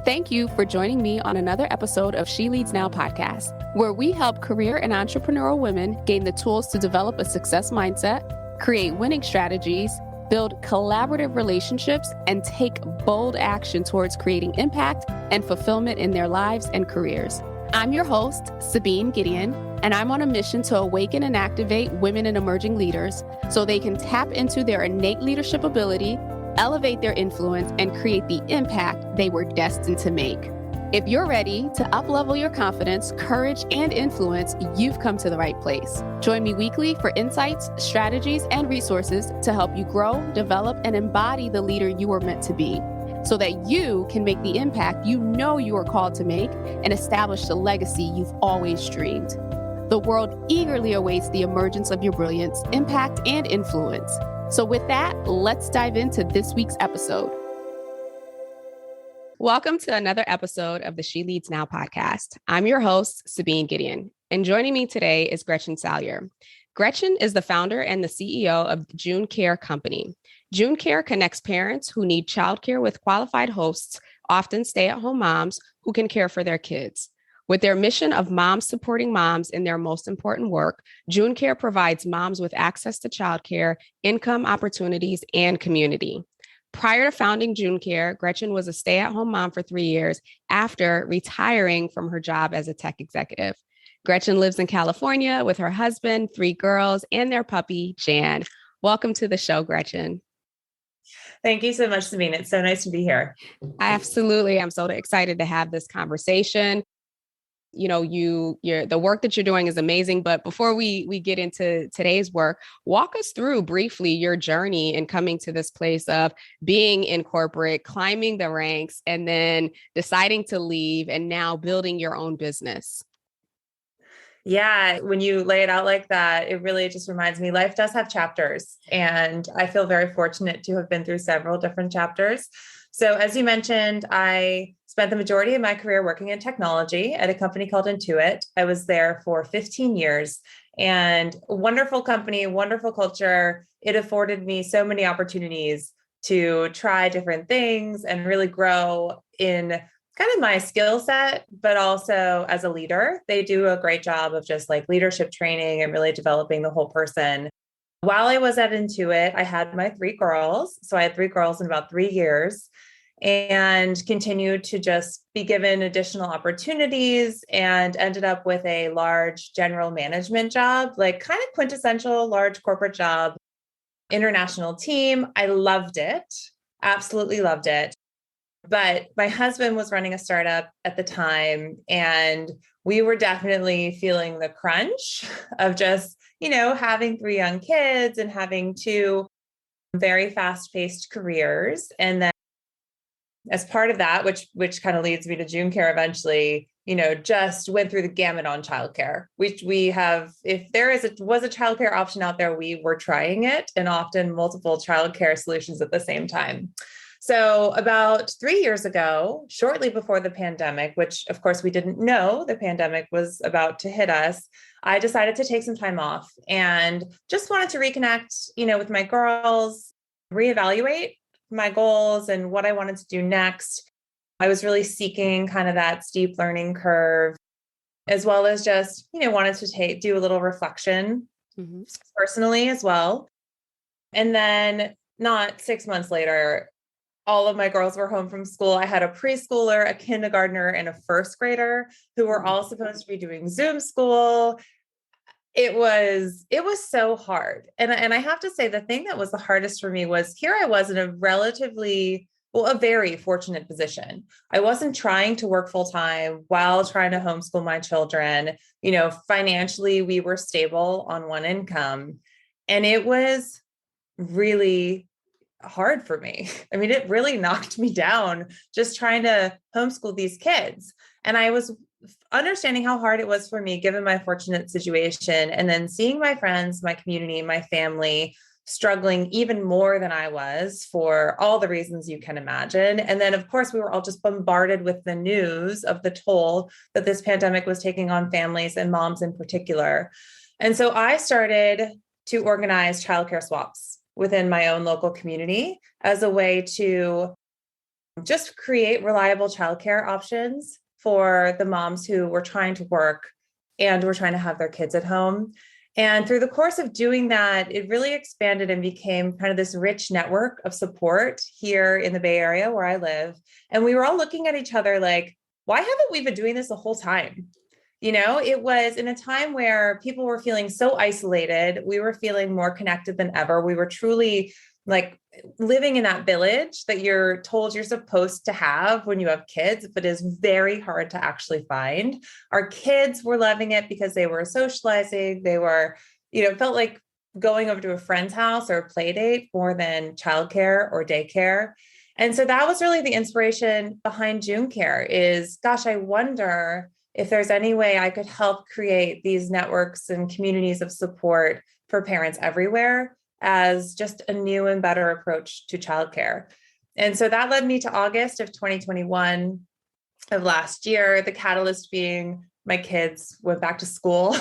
Thank you for joining me on another episode of She Leads Now podcast, where we help career and entrepreneurial women gain the tools to develop a success mindset, create winning strategies, build collaborative relationships, and take bold action towards creating impact and fulfillment in their lives and careers. I'm your host, Sabine Gideon, and I'm on a mission to awaken and activate women and emerging leaders so they can tap into their innate leadership ability, elevate their influence, and create the impact they were destined to make. If you're ready to uplevel your confidence, courage, and influence, you've come to the right place. Join me weekly for insights, strategies, and resources to help you grow, develop, and embody the leader you were meant to be, so that you can make the impact you know you are called to make and establish the legacy you've always dreamed. The world eagerly awaits the emergence of your brilliance, impact, and influence. So with that, let's dive into this week's episode. Welcome to another episode of the She Leads Now podcast. I'm your host, Sabine Gideon, and joining me today is Gretchen Salyer. Gretchen is the founder and the CEO of June Care Company. June Care connects parents who need childcare with qualified hosts, often stay-at-home moms who can care for their kids. With their mission of moms supporting moms in their most important work, June Care provides moms with access to childcare, income opportunities, and community. Prior to founding June Care, Gretchen was a stay-at-home mom for 3 years after retiring from her job as a tech executive. Gretchen lives in California with her husband, 3 girls, and their puppy, Jan. Welcome to the show, Gretchen. Thank you so much, Sabine. It's so nice to be here. Absolutely. I'm so excited to have this conversation. You know, the work that you're doing is amazing. But before we get into today's work, walk us through briefly your journey in coming to this place of being in corporate, climbing the ranks, and then deciding to leave and now building your own business. Yeah, when you lay it out like that, it really just reminds me life does have chapters. And I feel very fortunate to have been through several different chapters. So as you mentioned, I spent the majority of my career working in technology at a company called Intuit. I was there for 15 years and wonderful company, wonderful culture. It afforded me so many opportunities to try different things and really grow in kind of my skill set, but also as a leader. They do a great job of just like leadership training and really developing the whole person. While I was at Intuit, I had my 3 girls. So I had 3 girls in about 3 years and continued to just be given additional opportunities and ended up with a large general management job, like kind of quintessential large corporate job, international team. I loved it. Absolutely loved it. But my husband was running a startup at the time, and we were definitely feeling the crunch of just, having 3 young kids and having 2 very fast-paced careers. And then as part of that, which kind of leads me to June Care eventually, just went through the gamut on childcare, which we have, if there was a childcare option out there, we were trying it, and often multiple childcare solutions at the same time. So about 3 years ago, shortly before the pandemic, which of course we didn't know the pandemic was about to hit us, I decided to take some time off and just wanted to reconnect, with my girls, reevaluate my goals and what I wanted to do next. I was really seeking kind of that steep learning curve, as well as just, wanted to do a little reflection personally as well. And then not 6 months later, all of my girls were home from school. I had a preschooler, a kindergartner, and a first grader who were all supposed to be doing Zoom school. It was so hard. And I have to say, the thing that was the hardest for me was here I was in a a very fortunate position. I wasn't trying to work full time while trying to homeschool my children. Financially, we were stable on one income. And it was really hard for me. I mean, it really knocked me down just trying to homeschool these kids. And I was understanding how hard it was for me, given my fortunate situation, and then seeing my friends, my community, my family struggling even more than I was for all the reasons you can imagine. And then, of course, we were all just bombarded with the news of the toll that this pandemic was taking on families and moms in particular. And so I started to organize childcare swaps within my own local community as a way to just create reliable childcare options for the moms who were trying to work and were trying to have their kids at home. And through the course of doing that, it really expanded and became kind of this rich network of support here in the Bay Area where I live. And we were all looking at each other like, why haven't we been doing this the whole time? It was in a time where people were feeling so isolated. We were feeling more connected than ever. We were truly like living in that village that you're told you're supposed to have when you have kids, but is very hard to actually find. Our kids were loving it because they were socializing. They were, it felt like going over to a friend's house or a play date more than childcare or daycare. And so that was really the inspiration behind June Care is, gosh, I wonder if there's any way I could help create these networks and communities of support for parents everywhere as just a new and better approach to childcare. And so that led me to August of 2021 of last year, the catalyst being my kids went back to school.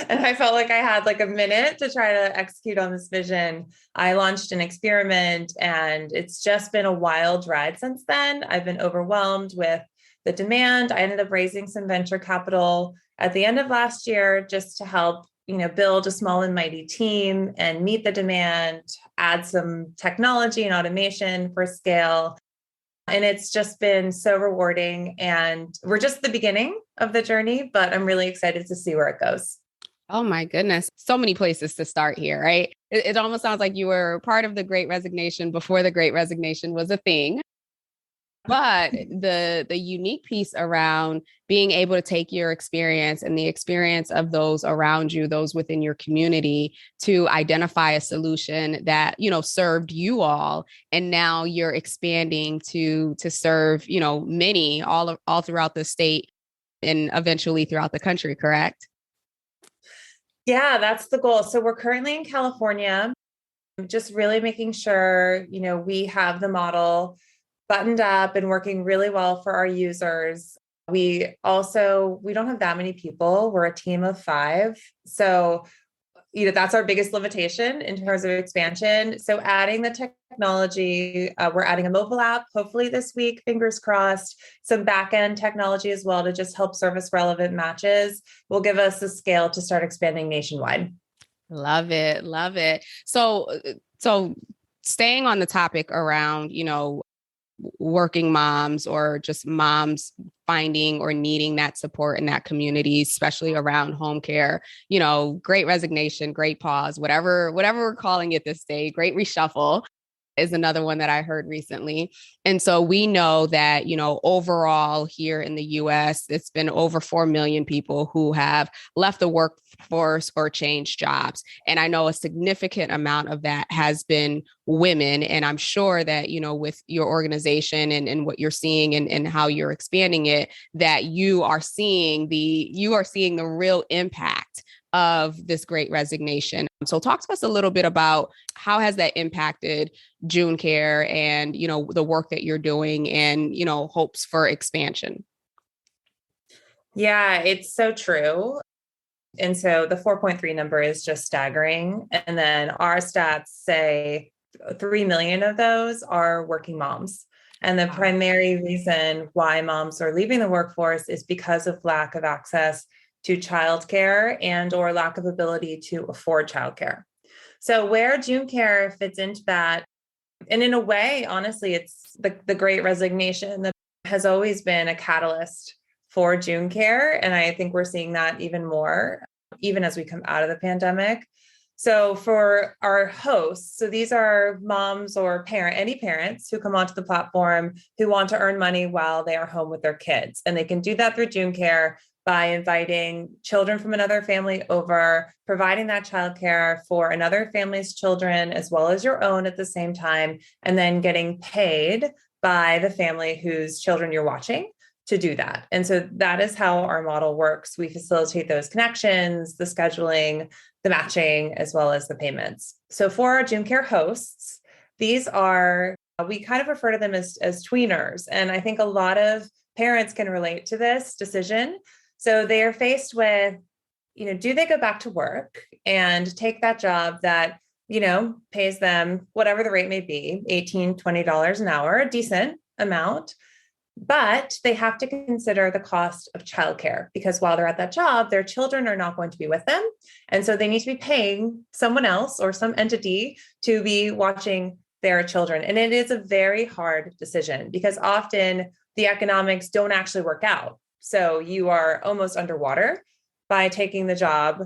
And I felt like I had like a minute to try to execute on this vision. I launched an experiment and it's just been a wild ride since then. I've been overwhelmed with the demand. I ended up raising some venture capital at the end of last year just to help build a small and mighty team and meet the demand, add some technology and automation for scale. And it's just been so rewarding. And we're just the beginning of the journey, but I'm really excited to see where it goes. Oh my goodness. So many places to start here, right? It almost sounds like you were part of the Great Resignation before the Great Resignation was a thing. But the unique piece around being able to take your experience and the experience of those around you, those within your community, to identify a solution that, served you all. And now you're expanding to serve, many all throughout the state and eventually throughout the country, correct? Yeah, that's the goal. So we're currently in California, just really making sure, we have the model buttoned up and working really well for our users. We don't have that many people. We're a team of 5. So, that's our biggest limitation in terms of expansion. So adding the technology, we're adding a mobile app, hopefully this week, fingers crossed, some back-end technology as well to just help service relevant matches will give us the scale to start expanding nationwide. Love it. Love it. So staying on the topic around, working moms or just moms finding or needing that support in that community, especially around home care, Great Resignation, great pause, whatever we're calling it this day, great reshuffle is another one that I heard recently. And so we know that, overall here in the US, it's been over 4 million people who have left the workforce or changed jobs. And I know a significant amount of that has been women. And I'm sure that, with your organization and what you're seeing and how you're expanding it, that you are seeing the real impact of this Great Resignation. So talk to us a little bit about how has that impacted June Care and, the work that you're doing and, hopes for expansion. Yeah, it's so true. And so the 4.3 number is just staggering. And then our stats say 3 million of those are working moms. And the primary reason why moms are leaving the workforce is because of lack of access to childcare and or lack of ability to afford childcare. So where June Care fits into that, and in a way, honestly, it's the Great Resignation that has always been a catalyst for June Care. And I think we're seeing that even more, even as we come out of the pandemic. So for our hosts, so these are moms or any parents who come onto the platform who want to earn money while they are home with their kids. And they can do that through June Care by inviting children from another family over, providing that childcare for another family's children as well as your own at the same time, and then getting paid by the family whose children you're watching to do that. And so that is how our model works. We facilitate those connections, the scheduling, the matching, as well as the payments. So for our June Care hosts, these are, we kind of refer to them as tweeners. And I think a lot of parents can relate to this decision. So they are faced with, do they go back to work and take that job that, pays them whatever the rate may be, $18, $20 an hour, decent, amount, but they have to consider the cost of childcare because while they're at that job, their children are not going to be with them. And so they need to be paying someone else or some entity to be watching their children. And it is a very hard decision because often the economics don't actually work out. So you are almost underwater by taking the job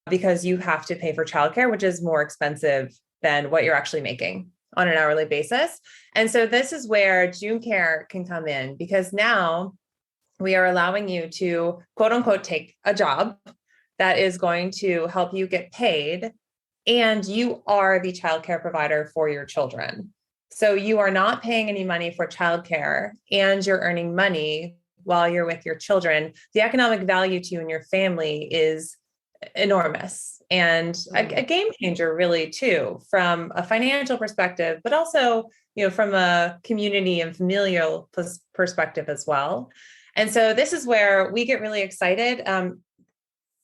because you have to pay for childcare, which is more expensive than what you're actually making on an hourly basis. And so this is where June Care can come in because now we are allowing you to quote unquote take a job that is going to help you get paid, and you are the childcare provider for your children. So you are not paying any money for childcare and you're earning money while you're with your children. The economic value to you and your family is enormous and a game changer really too, from a financial perspective, but also, from a community and familial perspective as well. And so this is where we get really excited.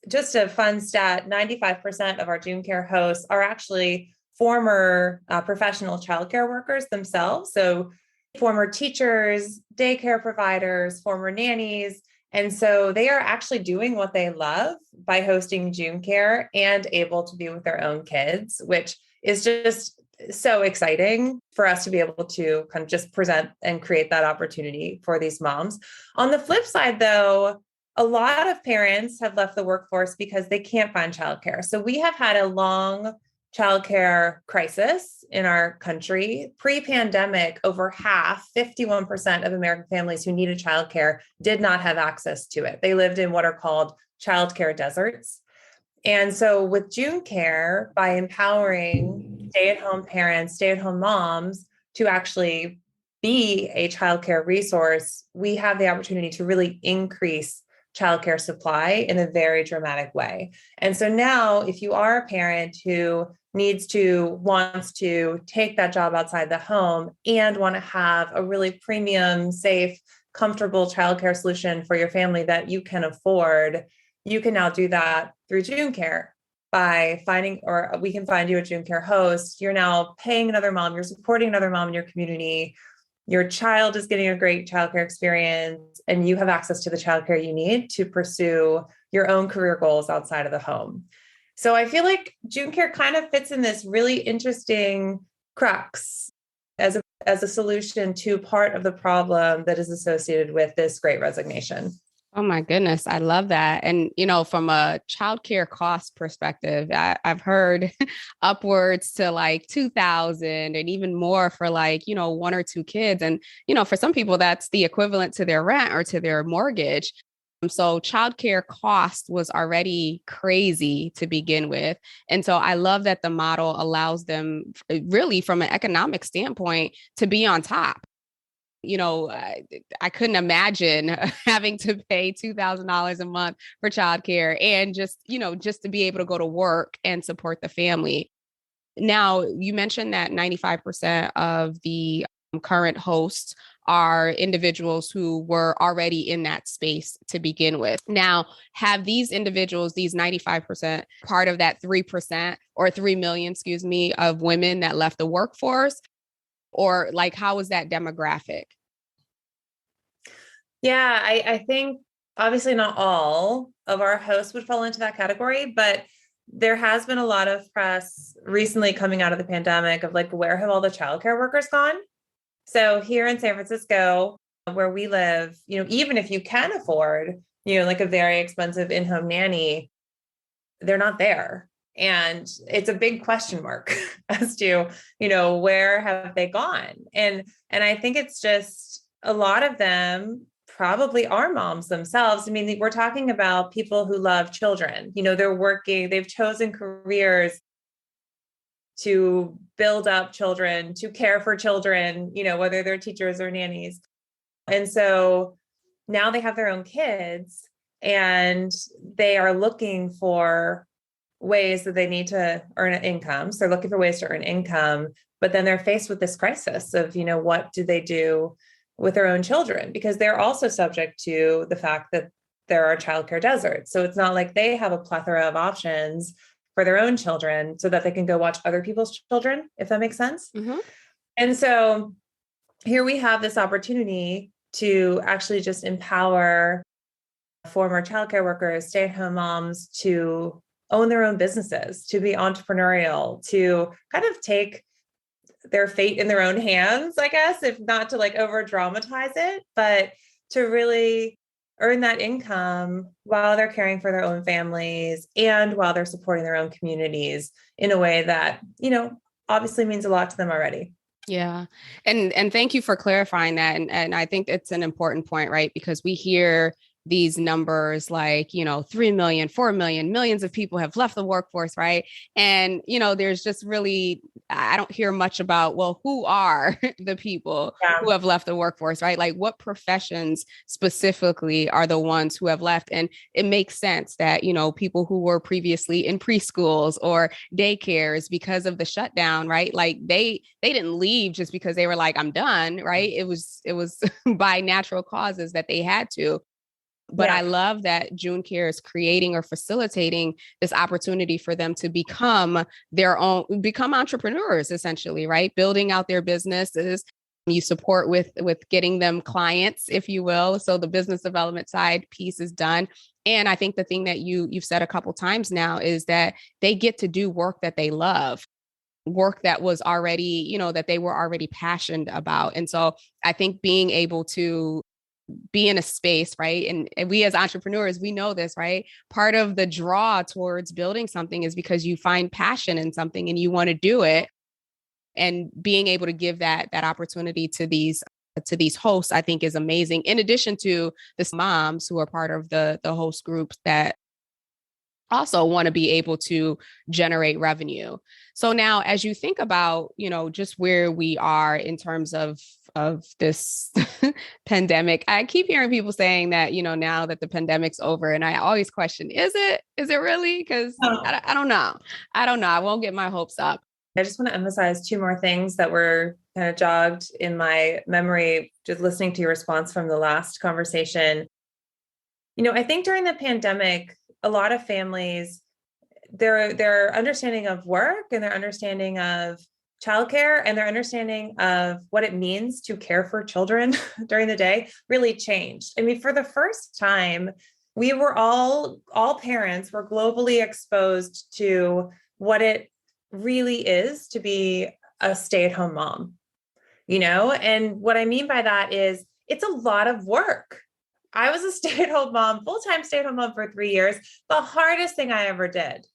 Just a fun stat, 95% of our June Care hosts are actually former professional childcare workers themselves. So former teachers, daycare providers, former nannies. And so they are actually doing what they love by hosting June Care and able to be with their own kids, which is just so exciting for us to be able to kind of just present and create that opportunity for these moms. On the flip side, though, a lot of parents have left the workforce because they can't find childcare. So we have had a long childcare crisis in our country. Pre-pandemic, over half, 51% of American families who needed childcare did not have access to it. They lived in what are called childcare deserts. And so with June Care, by empowering stay-at-home parents, stay-at-home moms to actually be a childcare resource, we have the opportunity to really increase childcare supply in a very dramatic way. And so now if you are a parent who wants to take that job outside the home and want to have a really premium, safe, comfortable childcare solution for your family that you can afford, you can now do that through June Care by we can find you a June Care host. You're now paying another mom, you're supporting another mom in your community. Your child is getting a great childcare experience, and you have access to the childcare you need to pursue your own career goals outside of the home. So I feel like June Care kind of fits in this really interesting crux as a solution to part of the problem that is associated with this Great Resignation. Oh my goodness. I love that. And, from a childcare cost perspective, I've heard upwards to like 2,000 and even more for like, one or two kids. And, for some people, that's the equivalent to their rent or to their mortgage. So childcare cost was already crazy to begin with. And so I love that the model allows them really from an economic standpoint to be on top. I couldn't imagine having to pay $2,000 a month for childcare and just to be able to go to work and support the family. Now, you mentioned that 95% of the current hosts are individuals who were already in that space to begin with. Now, have these individuals, these 95%, part of that 3% or 3 million, of women that left the workforce? Or like, how is that demographic? Yeah, I think obviously not all of our hosts would fall into that category, but there has been a lot of press recently coming out of the pandemic of like, where have all the childcare workers gone? So here in San Francisco, where we live, even if you can afford, like a very expensive in-home nanny, they're not there. And it's a big question mark as to, where have they gone? And I think it's just a lot of them probably are moms themselves. I mean, we're talking about people who love children, they're working, they've chosen careers to build up children, to care for children, whether they're teachers or nannies. And so now they have their own kids and they are looking for ways that they need to earn an income. So they're looking for ways to earn income, but then they're faced with this crisis of, what do they do with their own children? Because they're also subject to the fact that there are childcare deserts. So it's not like they have a plethora of options for their own children so that they can go watch other people's children, if that makes sense. Mm-hmm. And so here we have this opportunity to actually just empower former childcare workers, stay-at-home moms to own their own businesses, to be entrepreneurial, to kind of take their fate in their own hands, I guess, if not to like over dramatize it, but to really earn that income while they're caring for their own families and while they're supporting their own communities in a way that, obviously means a lot to them already. Yeah. And thank you for clarifying that. And I think it's an important point, right? Because we hear these numbers like, 3 million, 4 million, millions of people have left the workforce, right? And, there's just really, I don't hear much about, well, who are the people who have left the workforce, right? Like what professions specifically are the ones who have left? And it makes sense that, people who were previously in preschools or daycares because of the shutdown, right? Like they didn't leave just because they were like, I'm done, right? It was by natural causes that they had to. But I love that June Care is creating or facilitating this opportunity for them to become entrepreneurs, essentially, right? Building out their businesses. You support with getting them clients, if you will. So the business development side piece is done. And I think the thing that you've said a couple times now is that they get to do work that they love, work that was already, that they were already passionate about. And so I think being able to be in a space, right? And we as entrepreneurs, we know this, right? Part of the draw towards building something is because you find passion in something and you want to do it. And being able to give that opportunity to these hosts, I think is amazing. In addition to the moms who are part of the host groups that also want to be able to generate revenue. So now as you think about, just where we are in terms of this pandemic, I keep hearing people saying that, now that the pandemic's over, and I always question, is it really? Because I don't know. I won't get my hopes up. I just want to emphasize two more things that were kind of jogged in my memory, just listening to your response from the last conversation. I think during the pandemic, a lot of families, their understanding of work and their understanding of childcare and their understanding of what it means to care for children during the day really changed. I mean, for the first time, we were all parents were globally exposed to what it really is to be a stay-at-home mom, and what I mean by that is it's a lot of work. I was a stay-at-home mom, full-time stay-at-home mom for 3 years. The hardest thing I ever did,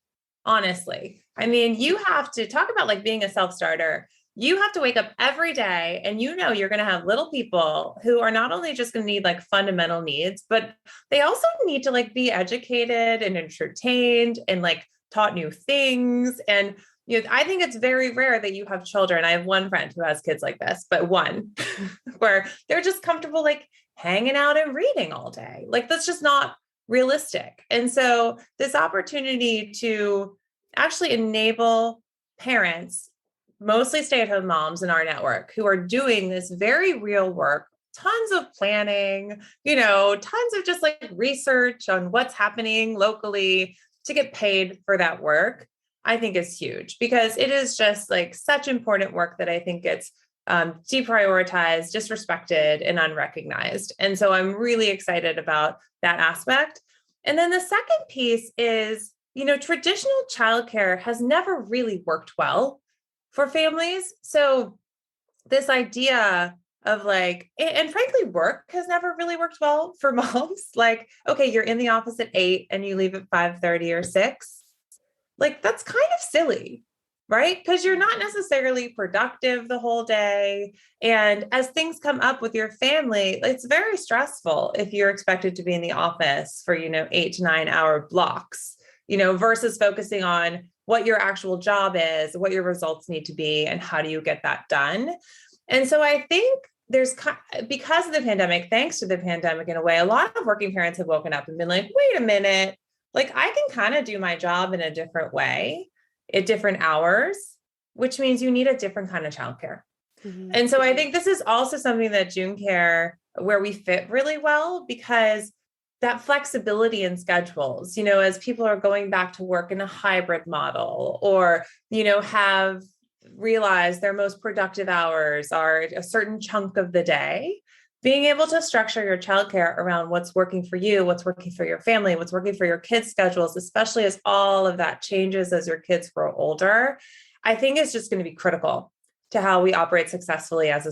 honestly. I mean, you have to talk about like being a self-starter. You have to wake up every day and you're going to have little people who are not only just going to need like fundamental needs, but they also need to like be educated and entertained and like taught new things. And I think it's very rare that you have children. I have one friend who has kids like this, but one where they're just comfortable like hanging out and reading all day. Like that's just not realistic. And so this opportunity to actually enable parents, mostly stay-at-home moms in our network, who are doing this very real work, tons of planning, tons of just like research on what's happening locally to get paid for that work, I think is huge, because it is just like such important work that I think gets deprioritized, disrespected, and unrecognized. And so I'm really excited about that aspect. And then the second piece is, traditional childcare has never really worked well for families. So this idea of like, and frankly, work has never really worked well for moms. Like, okay, you're in the office at 8 and you leave at 5:30 or 6. Like, that's kind of silly, right? Because you're not necessarily productive the whole day. And as things come up with your family, it's very stressful if you're expected to be in the office for, 8 to 9 hour blocks, versus focusing on what your actual job is, what your results need to be, and how do you get that done. And so I think because of the pandemic, thanks to the pandemic in a way, a lot of working parents have woken up and been like, wait a minute, like I can kind of do my job in a different way at different hours, which means you need a different kind of childcare. Mm-hmm. And so I think this is also something that June Care, where we fit really well, because that flexibility in schedules, as people are going back to work in a hybrid model or, have realize their most productive hours are a certain chunk of the day, being able to structure your childcare around what's working for you, what's working for your family, what's working for your kids' schedules, especially as all of that changes as your kids grow older, I think is just going to be critical to how we operate successfully as a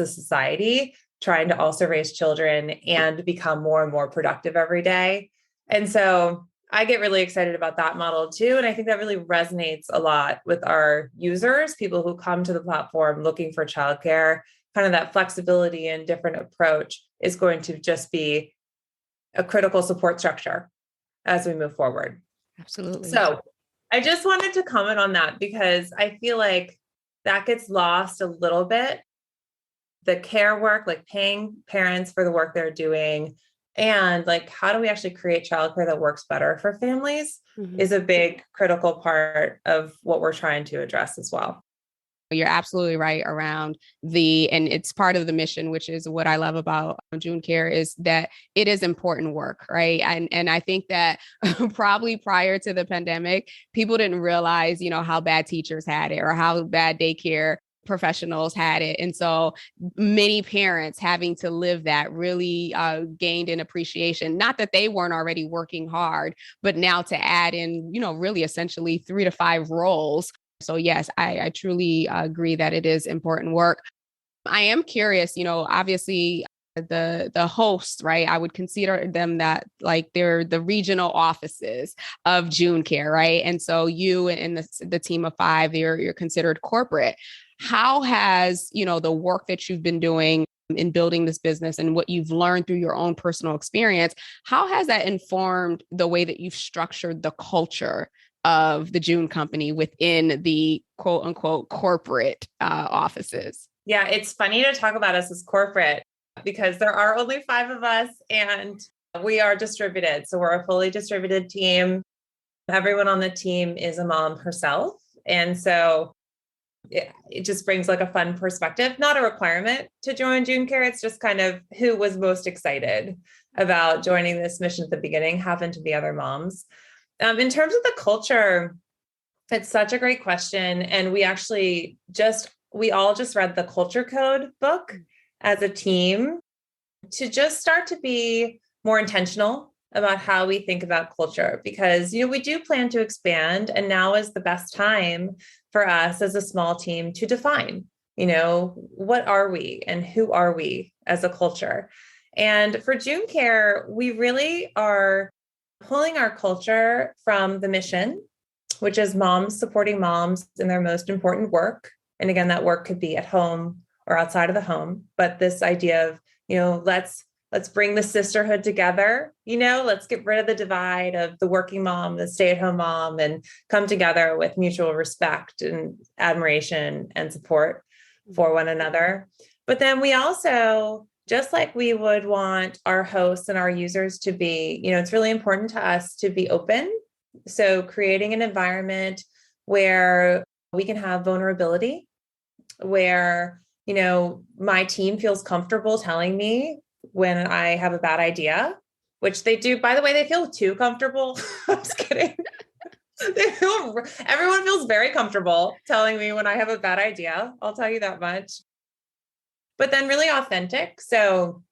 society, trying to also raise children and become more and more productive every day. And so I get really excited about that model too. And I think that really resonates a lot with our users, people who come to the platform looking for childcare. Kind of that flexibility and different approach is going to just be a critical support structure as we move forward. Absolutely. So I just wanted to comment on that because I feel like that gets lost a little bit. The care work, like paying parents for the work they're doing, and like, how do we actually create childcare that works better for families is a big critical part of what we're trying to address as well. You're absolutely right around and it's part of the mission, which is what I love about June Care, is that it is important work, right? And I think that probably prior to the pandemic, people didn't realize, how bad teachers had it or how bad daycare professionals had it. And so many parents having to live that really gained an appreciation, not that they weren't already working hard, but now to add in, really essentially 3 to 5 roles. So yes, I truly agree that it is important work. I am curious, obviously the hosts, right? I would consider them that like they're the regional offices of June Care, right? And so you and the team of 5, you're considered corporate. How has, the work that you've been doing in building this business and what you've learned through your own personal experience, how has that informed the way that you've structured the culture of the June Company within the quote unquote corporate offices? Yeah, it's funny to talk about us as corporate because there are only 5 of us and we are distributed. So we're a fully distributed team. Everyone on the team is a mom herself. And so it just brings like a fun perspective, not a requirement to join June Care. It's just kind of who was most excited about joining this mission at the beginning happened to be other moms. In terms of the culture, it's such a great question. And we all just read the Culture Code book as a team to just start to be more intentional about how we think about culture, because, we do plan to expand, and now is the best time for us as a small team to define, what are we and who are we as a culture? And for June Care, we really are pulling our culture from the mission, which is moms supporting moms in their most important work. And again, that work could be at home or outside of the home. But this idea of, let's bring the sisterhood together, let's get rid of the divide of the working mom, the stay-at-home mom, and come together with mutual respect and admiration and support for one another. But then we also, just like we would want our hosts and our users to be, it's really important to us to be open. So creating an environment where we can have vulnerability, where, my team feels comfortable telling me when I have a bad idea, which they do. By the way, they feel too comfortable. I'm just kidding. Everyone feels very comfortable telling me when I have a bad idea. I'll tell you that much. But then really authentic. So,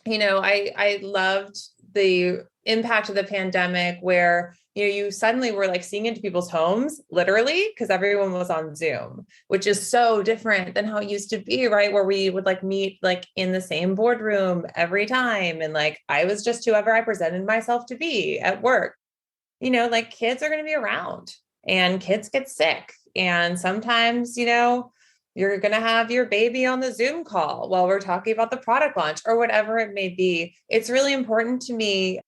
I loved the impact of the pandemic where, you suddenly were like seeing into people's homes, literally, because everyone was on Zoom, which is so different than how it used to be, right? Where we would like meet like in the same boardroom every time. And like, I was just whoever I presented myself to be at work. Like kids are going to be around and kids get sick. And sometimes, you're going to have your baby on the Zoom call while we're talking about the product launch or whatever it may be. It's really important to me.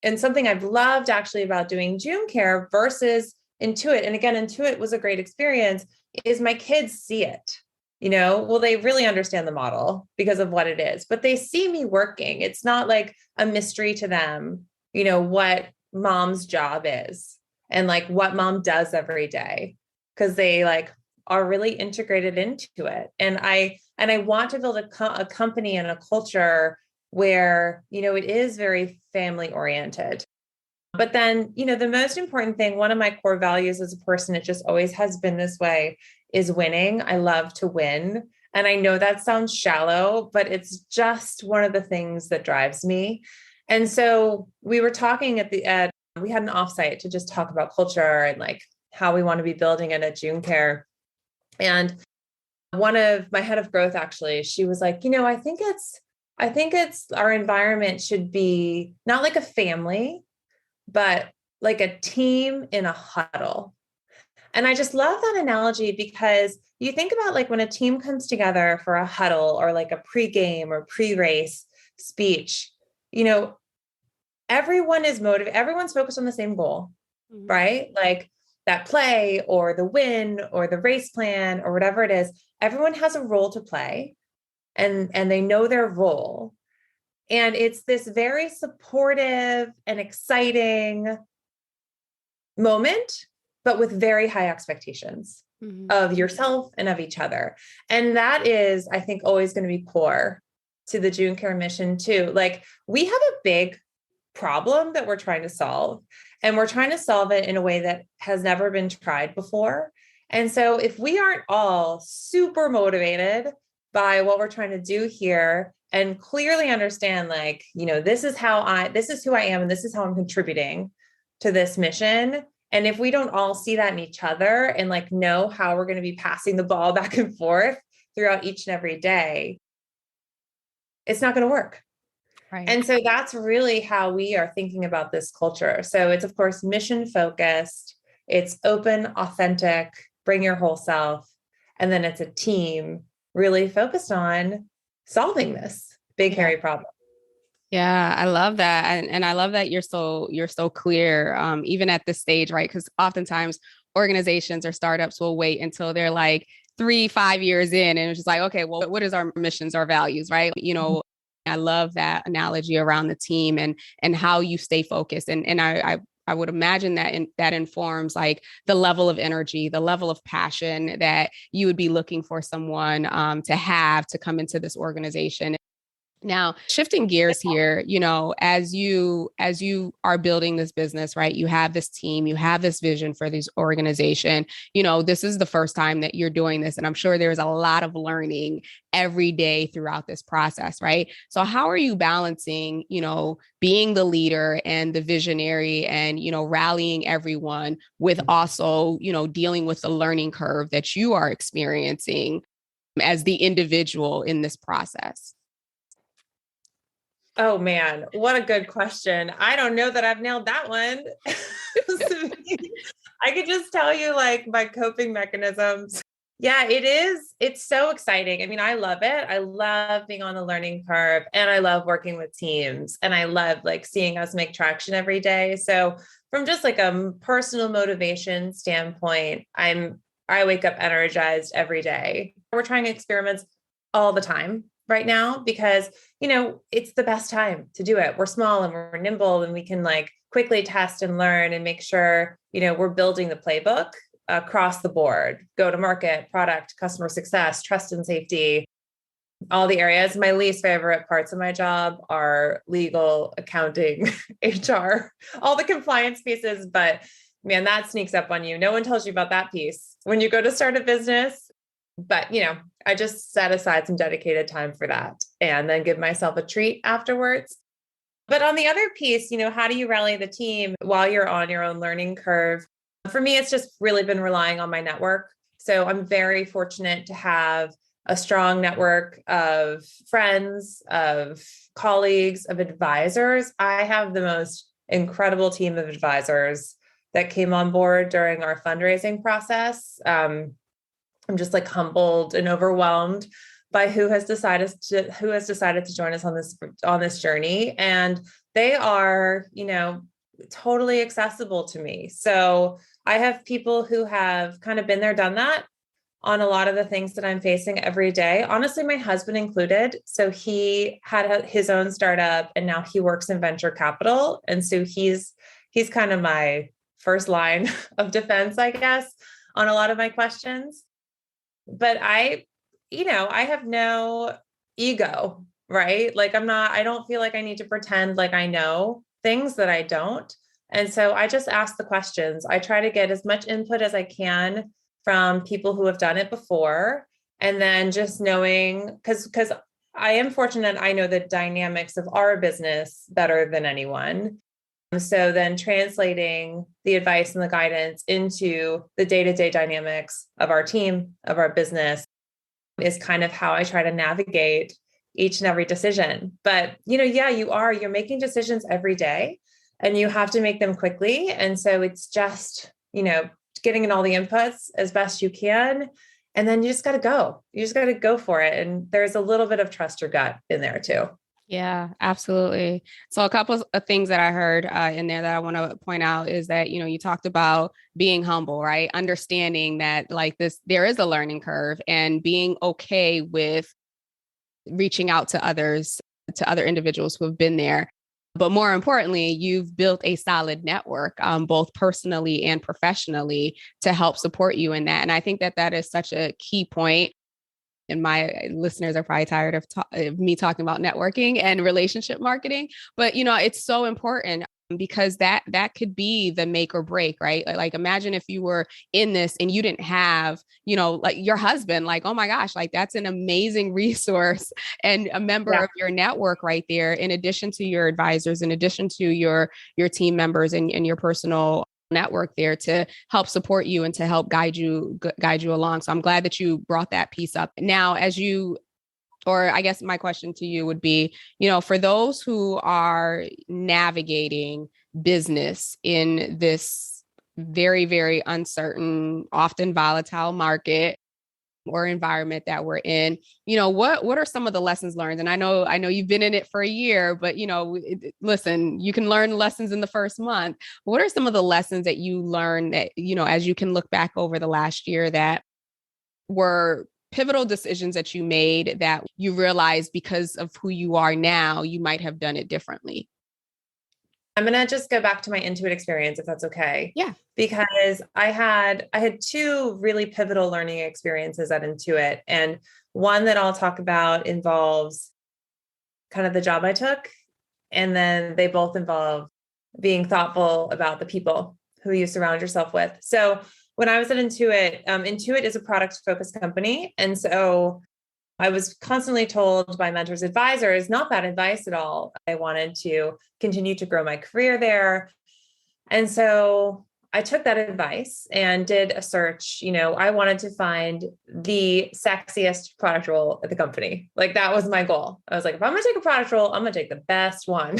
And something I've loved actually about doing June Care versus Intuit. And again, Intuit was a great experience is my kids see it, they really understand the model because of what it is, but they see me working. It's not like a mystery to them, what mom's job is and like what mom does every day. Cause they like are really integrated into it. And I want to build a company and a culture where, it is very family oriented. But then, the most important thing, one of my core values as a person, it just always has been this way, is winning. I love to win. And I know that sounds shallow, but it's just one of the things that drives me. And so we were talking we had an offsite to just talk about culture and like how we want to be building it at June Care. And one of my head of growth, actually, she was like, I think it's our environment should be not like a family, but like a team in a huddle. And I just love that analogy because you think about like when a team comes together for a huddle or like a pre-game or pre-race speech, everyone is motivated, everyone's focused on the same goal, right? Like that play or the win or the race plan or whatever it is, everyone has a role to play and they know their role. And it's this very supportive and exciting moment, but with very high expectations of yourself and of each other. And that is, I think, always going to be core to the June Care mission too. Like we have a big problem that we're trying to solve, and we're trying to solve it in a way that has never been tried before. And so if we aren't all super motivated by what we're trying to do here and clearly understand, like, this is who I am, and this is how I'm contributing to this mission. And if we don't all see that in each other and like know how we're going to be passing the ball back and forth throughout each and every day, it's not going to work. Right. And so that's really how we are thinking about this culture. So it's, of course, mission focused. It's open, authentic, bring your whole self. And then it's a team really focused on solving this big, hairy problem. Yeah, I love that. And I love that you're so clear, even at this stage, right? Because oftentimes organizations or startups will wait until they're like 3-5 years in. And it's just like, okay, well, what is our missions, our values, right? I love that analogy around the team and how you stay focused. And I would imagine that that informs like the level of energy, the level of passion that you would be looking for someone to have to come into this organization. Now, shifting gears here, as you are building this business, right? You have this team, you have this vision for this organization. This is the first time that you're doing this. And I'm sure there's a lot of learning every day throughout this process, right? So how are you balancing, being the leader and the visionary and, rallying everyone with also, dealing with the learning curve that you are experiencing as the individual in this process? Oh man, what a good question. I don't know that I've nailed that one. I could just tell you like my coping mechanisms. Yeah, it is. It's so exciting. I mean, I love it. I love being on the learning curve and I love working with teams and I love like seeing us make traction every day. So from just like a personal motivation standpoint, I wake up energized every day. We're trying experiments all the time right now because, it's the best time to do it. We're small and we're nimble and we can like quickly test and learn and make sure, we're building the playbook across the board, go to market, product, customer success, trust and safety, all the areas. My least favorite parts of my job are legal, accounting, HR, all the compliance pieces. But man, that sneaks up on you. No one tells you about that piece when you go to start a business. But, I just set aside some dedicated time for that and then give myself a treat afterwards. But on the other piece, how do you rally the team while you're on your own learning curve? For me, it's just really been relying on my network. So I'm very fortunate to have a strong network of friends, of colleagues, of advisors. I have the most incredible team of advisors that came on board during our fundraising process. I'm just like humbled and overwhelmed by who has decided to join us on this journey. And they are, totally accessible to me. So I have people who have kind of been there, done that on a lot of the things that I'm facing every day. Honestly, my husband included. So he had his own startup and now he works in venture capital. And so he's kind of my first line of defense, I guess, on a lot of my questions. But I have no ego, right? Like I don't feel like I need to pretend like I know things that I don't. And so I just ask the questions. I try to get as much input as I can from people who have done it before. And then just knowing, because I am fortunate, I know the dynamics of our business better than anyone. So then translating the advice and the guidance into the day-to-day dynamics of our team, of our business, is kind of how I try to navigate each and every decision. But, you're making decisions every day and you have to make them quickly. And so it's just, getting in all the inputs as best you can. And then you just got to go. You just got to go for it. And there's a little bit of trust your gut in there too. Yeah, absolutely. So a couple of things that I heard in there that I want to point out is that, you talked about being humble, right? Understanding that like there is a learning curve and being okay with reaching out to others, to other individuals who have been there. But more importantly, you've built a solid network, both personally and professionally, to help support you in that. And I think that is such a key point. And my listeners are probably tired of me talking about networking and relationship marketing, but it's so important because that could be the make or break, right? Like imagine if you were in this and you didn't have, like your husband, like, oh my gosh, like that's an amazing resource and a member of your network right there, in addition to your advisors, in addition to your team members and your personal network there to help support you and to help guide you along. So I'm glad that you brought that piece up. Now, or I guess my question to you would be, for those who are navigating business in this very, very uncertain, often volatile market or environment that we're in, what are some of the lessons learned? And I know you've been in it for a year, but listen, you can learn lessons in the first month. What are some of the lessons that you learned that, as you can look back over the last year, that were pivotal decisions that you made that you realized because of who you are now, you might have done it differently? I'm going to just go back to my Intuit experience, if that's okay. Yeah. Because I had two really pivotal learning experiences at Intuit. And one that I'll talk about involves kind of the job I took. And then they both involve being thoughtful about the people who you surround yourself with. So when I was at Intuit, Intuit is a product-focused company. And so I was constantly told by mentors, advisors, not bad advice at all. I wanted to continue to grow my career there. And so I took that advice and did a search. I wanted to find the sexiest product role at the company. Like that was my goal. I was like, if I'm going to take a product role, I'm going to take the best one.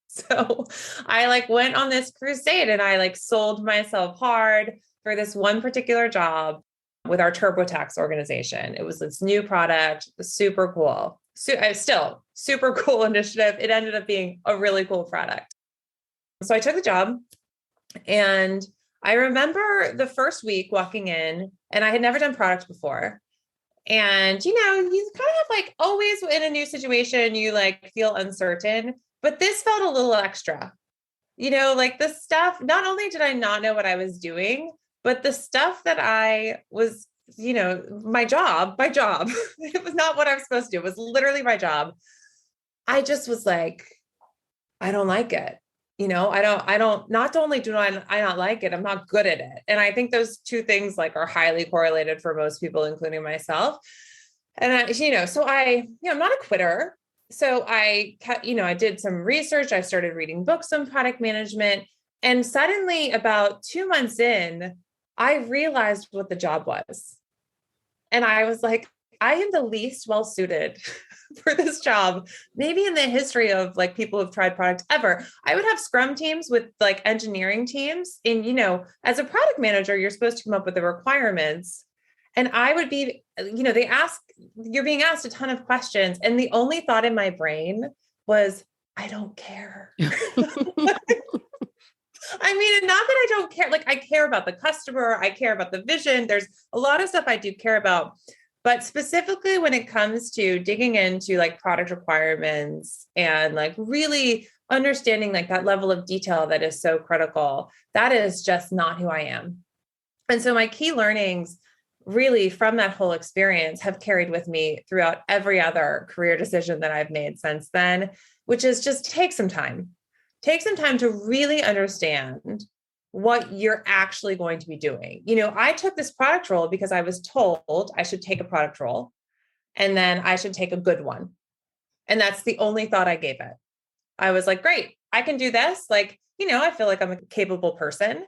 So I went on this crusade and I sold myself hard for this one particular job with our TurboTax organization. It was this new product, super cool. Still super cool initiative. It ended up being a really cool product. So I took the job and I remember the first week walking in, and I had never done product before. And, you kind of always in a new situation, you feel uncertain, but this felt a little extra, the stuff, not only did I not know what I was doing, but the stuff that I was, my job, it was not what I was supposed to do. It was literally my job. I just was like, I don't like it. Not only do I not like it, I'm not good at it. And I think those two things are highly correlated for most people, including myself. And I'm not a quitter. So I did some research. I started reading books on product management. And suddenly about 2 months in, I realized what the job was. And I was like, I am the least well-suited for this job, maybe in the history of people who've tried product ever. I would have scrum teams with engineering teams. And, as a product manager, you're supposed to come up with the requirements. And I would be, you're being asked a ton of questions. And the only thought in my brain was, I don't care. I mean, not that I don't care. I care about the customer. I care about the vision. There's a lot of stuff I do care about. But specifically when it comes to digging into product requirements and really understanding that level of detail that is so critical, that is just not who I am. And so my key learnings really from that whole experience have carried with me throughout every other career decision that I've made since then, which is just take some time to really understand what you're actually going to be doing. I took this product role because I was told I should take a product role and then I should take a good one. And that's the only thought I gave it. I was like, great, I can do this. Like, I feel like I'm a capable person.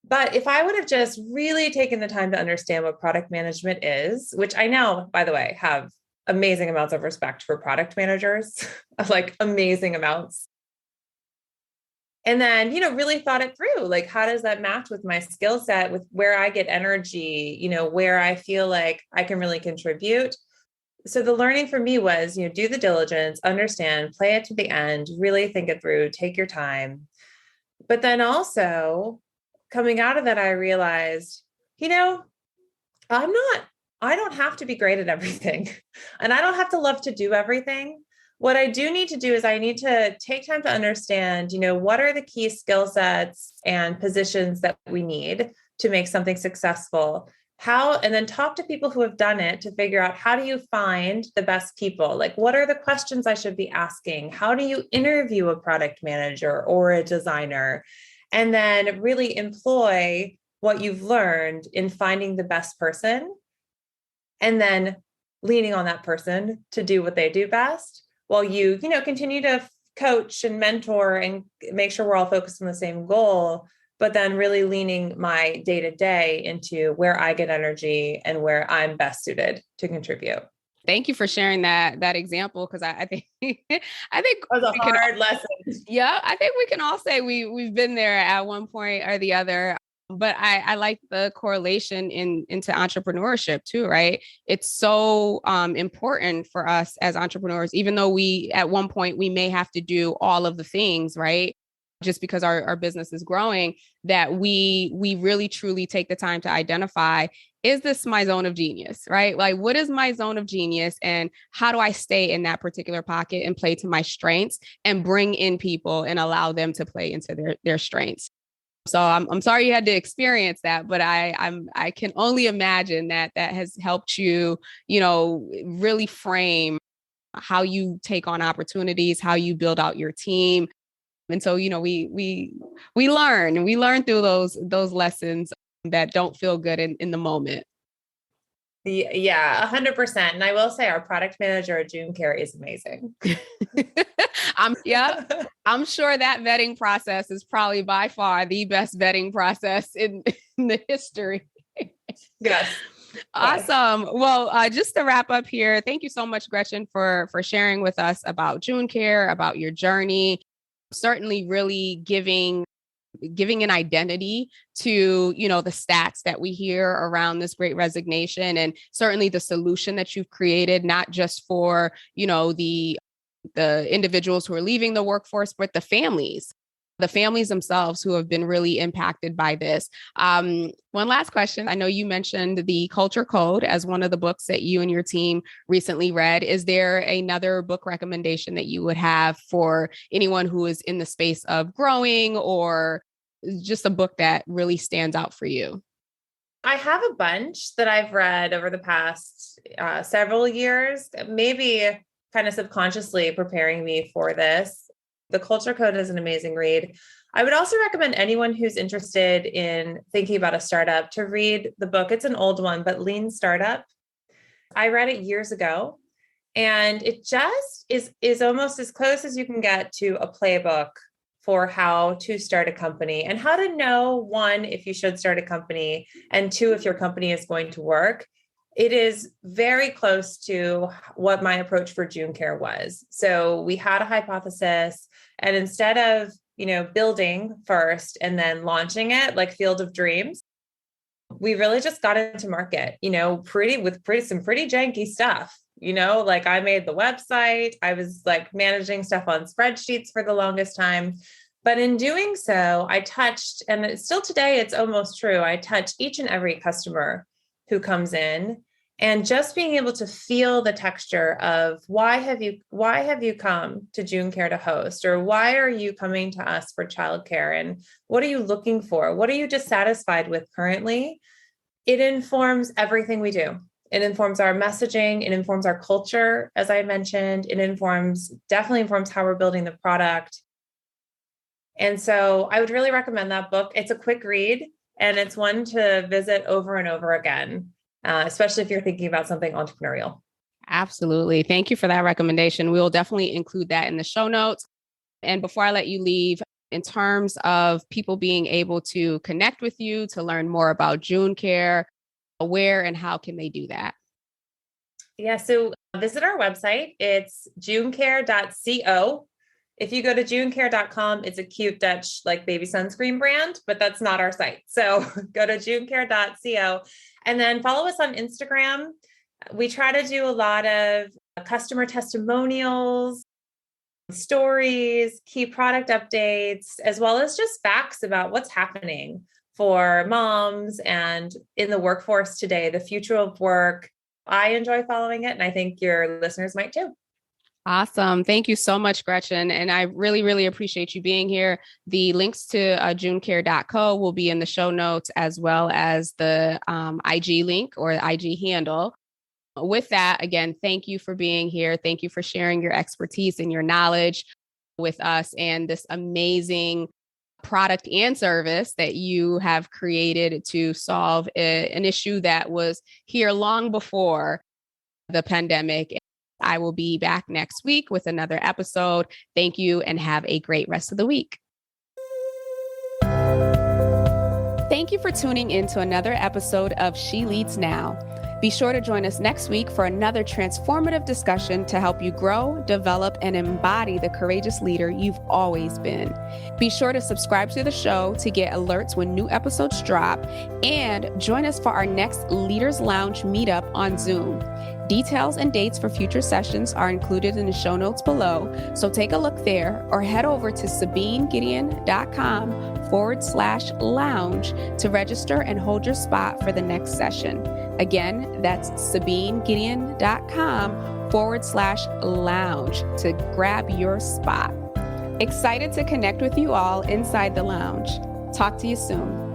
But if I would have just really taken the time to understand what product management is, which I now, by the way, have amazing amounts of respect for product managers, like amazing amounts. And then, really thought it through, like, how does that match with my skill set, with where I get energy, where I feel like I can really contribute. So the learning for me was, do the diligence, understand, play it to the end, really think it through, take your time. But then also coming out of that, I realized, I don't have to be great at everything and I don't have to love to do everything. What I do need to do is I need to take time to understand, what are the key skill sets and positions that we need to make something successful. And then talk to people who have done it to figure out, how do you find the best people? Like, what are the questions I should be asking? How do you interview a product manager or a designer? And then really employ what you've learned in finding the best person and then leaning on that person to do what they do best, while you continue to coach and mentor and make sure we're all focused on the same goal, but then really leaning my day-to-day into where I get energy and where I'm best suited to contribute. Thank you for sharing that example, because I think I think it was a hard lesson. Yeah, I think we can all say we've been there at one point or the other. But I like the correlation into entrepreneurship too, right? It's so important for us as entrepreneurs, even though we at one point we may have to do all of the things, right? Just because our business is growing, that we really truly take the time to identify, is this my zone of genius, right? Like, what is my zone of genius and how do I stay in that particular pocket and play to my strengths and bring in people and allow them to play into their strengths? So I'm sorry you had to experience that, but I can only imagine that has helped you, really frame how you take on opportunities, how you build out your team. And so, we learn through those lessons that don't feel good in the moment. Yeah, 100%. And I will say our product manager at childcare is amazing. I'm sure that vetting process is probably by far the best vetting process in the history. Yes. Awesome. Yes. Well, just to wrap up here, thank you so much, Gretchen, for sharing with us about childcare, about your journey. Certainly really giving an identity to, the stats that we hear around this Great Resignation, and certainly the solution that you've created, not just for, the individuals who are leaving the workforce, but the families themselves who have been really impacted by this. One last question. I know you mentioned the Culture Code as one of the books that you and your team recently read. Is there another book recommendation that you would have for anyone who is in the space of growing, or just a book that really stands out for you? I have a bunch that I've read over the past several years, maybe kind of subconsciously preparing me for this. The Culture Code is an amazing read. I would also recommend anyone who's interested in thinking about a startup to read the book. It's an old one, but Lean Startup. I read it years ago, and it just is almost as close as you can get to a playbook for how to start a company and how to know, one, if you should start a company, and two, if your company is going to work. It is very close to what my approach for childcare was. So we had a hypothesis, and instead of, building first and then launching it like Field of Dreams, we really just got into market, some pretty janky stuff. Like I made the website, I was like managing stuff on spreadsheets for the longest time. But in doing so, I touched, and still today, it's almost true, I touch each and every customer who comes in, and just being able to feel the texture of why have you come to childcare to host, or why are you coming to us for childcare, and what are you looking for? What are you dissatisfied with currently? It informs everything we do. It informs our messaging. It informs our culture, as I mentioned. It definitely informs how we're building the product. And so I would really recommend that book. It's a quick read and it's one to visit over and over again, especially if you're thinking about something entrepreneurial. Absolutely. Thank you for that recommendation. We will definitely include that in the show notes. And before I let you leave, in terms of people being able to connect with you, to learn more about June Care, where and how can they do that? Yeah, so visit our website. It's junecare.co. If you go to junecare.com, it's a cute Dutch like baby sunscreen brand, but that's not our site. So go to junecare.co and then follow us on Instagram. We try to do a lot of customer testimonials, stories, key product updates, as well as just facts about what's happening for moms and in the workforce today, the future of work. I enjoy following it, and I think your listeners might too. Awesome. Thank you so much, Gretchen. And I really, really appreciate you being here. The links to junecare.co will be in the show notes, as well as the IG link or IG handle. With that, again, thank you for being here. Thank you for sharing your expertise and your knowledge with us and this amazing product and service that you have created to solve an issue that was here long before the pandemic. I will be back next week with another episode. Thank you and have a great rest of the week. Thank you for tuning in to another episode of She Leads Now. Be sure to join us next week for another transformative discussion to help you grow, develop, and embody the courageous leader you've always been. Be sure to subscribe to the show to get alerts when new episodes drop, and join us for our next Leaders Lounge meetup on Zoom. Details and dates for future sessions are included in the show notes below, so take a look there or head over to SabineGideon.com/lounge to register and hold your spot for the next session. Again, that's SabineGideon.com/lounge to grab your spot. Excited to connect with you all inside the lounge. Talk to you soon.